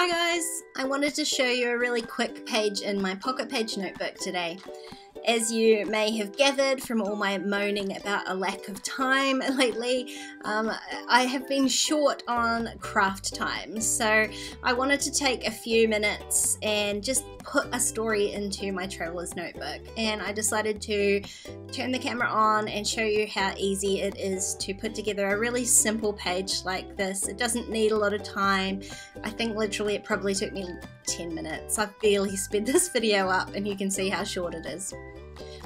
Hi guys, I wanted to show you a really quick page in my pocket page notebook today. As you may have gathered from all my moaning about a lack of time lately, I have been short on craft time, so I wanted to take a few minutes and just put a story into my traveler's notebook, and I decided to turn the camera on and show you how easy it is to put together a really simple page like this. It doesn't need a lot of time. I think literally it probably took me 10 minutes. I've barely sped this video up and you can see how short it is.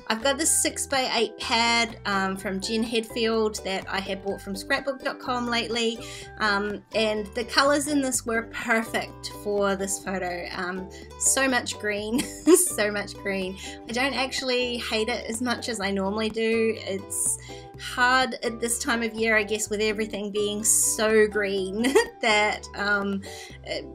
I've got this 6x8 pad from Jen Headfield that I had bought from scrapbook.com lately, and the colours in this were perfect for this photo. So much green, so much green. I don't actually hate it as much as I normally do. It's hard at this time of year, I guess, with everything being so green that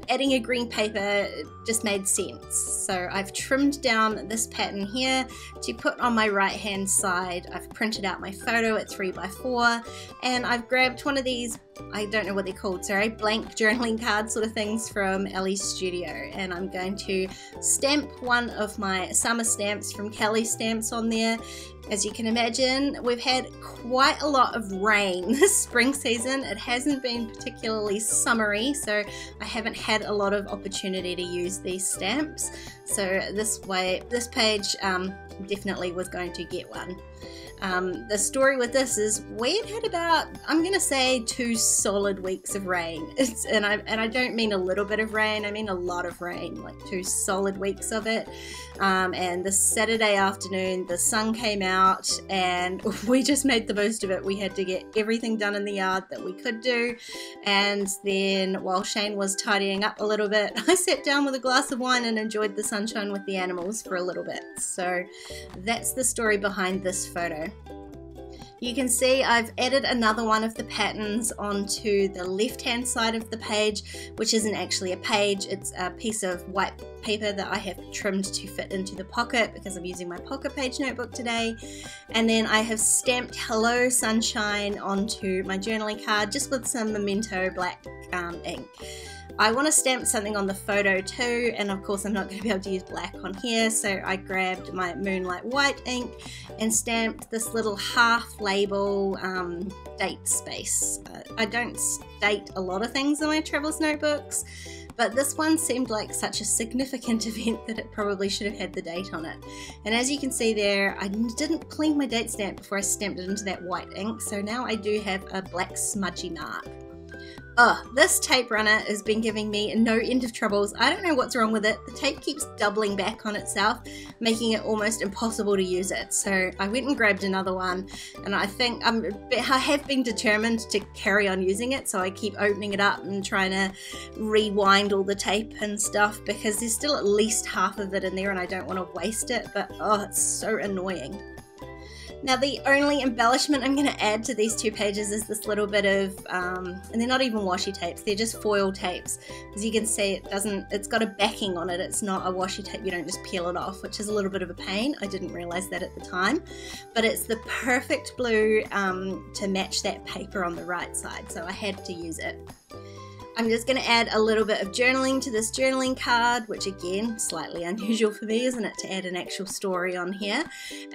adding a green paper just made sense. So I've trimmed down this pattern here to put on my right hand side. I've printed out my photo at 3x4 and I've grabbed one of these, I don't know what they're called, sorry, blank journaling card sort of things from Ellie's studio, and I'm going to stamp one of my summer stamps from Kelly Stamps on there. As you can imagine, we've had quite a lot of rain this spring season. It hasn't been particularly summery, so I haven't had a lot of opportunity to use these stamps. So this page definitely was going to get one. The story with this is we had about, I'm gonna say, 2 solid weeks of rain. And I don't mean a little bit of rain, I mean a lot of rain, like 2 solid weeks of it. And this Saturday afternoon the sun came out and we just made the most of it. We had to get everything done in the yard that we could do, and then while Shane was tidying up a little bit, I sat down with a glass of wine and enjoyed the sunshine with the animals for a little bit. So that's the story behind this photo. You can see I've added another one of the patterns onto the left hand side of the page, which isn't actually a page, it's a piece of white paper that I have trimmed to fit into the pocket because I'm using my pocket page notebook today. And then I have stamped Hello Sunshine onto my journaling card just with some Memento black ink. I want to stamp something on the photo too, and of course I'm not going to be able to use black on here, so I grabbed my Moonlight White ink and stamped this little half label date space. I don't date a lot of things in my travel's notebooks, but this one seemed like such a significant event that it probably should have had the date on it. And as you can see there, I didn't clean my date stamp before I stamped it into that white ink, so now I do have a black smudgy mark. Oh, this tape runner has been giving me no end of troubles. I don't know what's wrong with it. The tape keeps doubling back on itself, making it almost impossible to use it. So I went and grabbed another one, and I think I have been determined to carry on using it, so I keep opening it up and trying to rewind all the tape and stuff because there's still at least half of it in there and I don't want to waste it, but oh, it's so annoying. Now the only embellishment I'm going to add to these 2 pages is this little bit of, and they're not even washi tapes, they're just foil tapes. As you can see, it's got a backing on it, it's not a washi tape, you don't just peel it off, which is a little bit of a pain. I didn't realise that at the time, but it's the perfect blue to match that paper on the right side, so I had to use it. I'm just going to add a little bit of journaling to this journaling card, which again, slightly unusual for me, isn't it, to add an actual story on here.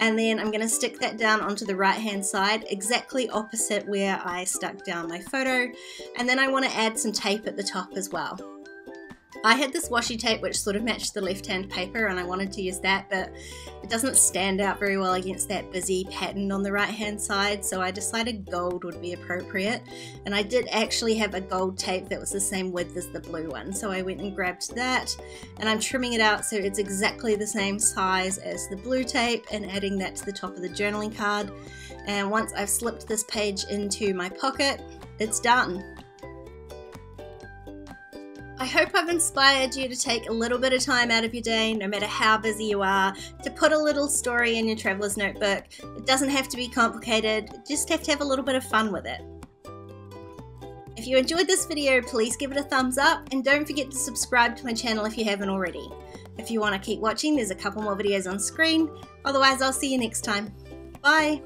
And then I'm going to stick that down onto the right hand side, exactly opposite where I stuck down my photo. And then I want to add some tape at the top as well. I had this washi tape which sort of matched the left hand paper and I wanted to use that, but it doesn't stand out very well against that busy pattern on the right hand side, so I decided gold would be appropriate. And I did actually have a gold tape that was the same width as the blue one, so I went and grabbed that, and I'm trimming it out so it's exactly the same size as the blue tape and adding that to the top of the journaling card. And once I've slipped this page into my pocket, it's done. I hope I've inspired you to take a little bit of time out of your day, no matter how busy you are, to put a little story in your traveler's notebook. It doesn't have to be complicated, you just have to have a little bit of fun with it. If you enjoyed this video, please give it a thumbs up and don't forget to subscribe to my channel if you haven't already. If you want to keep watching, there's a couple more videos on screen. Otherwise, I'll see you next time. Bye!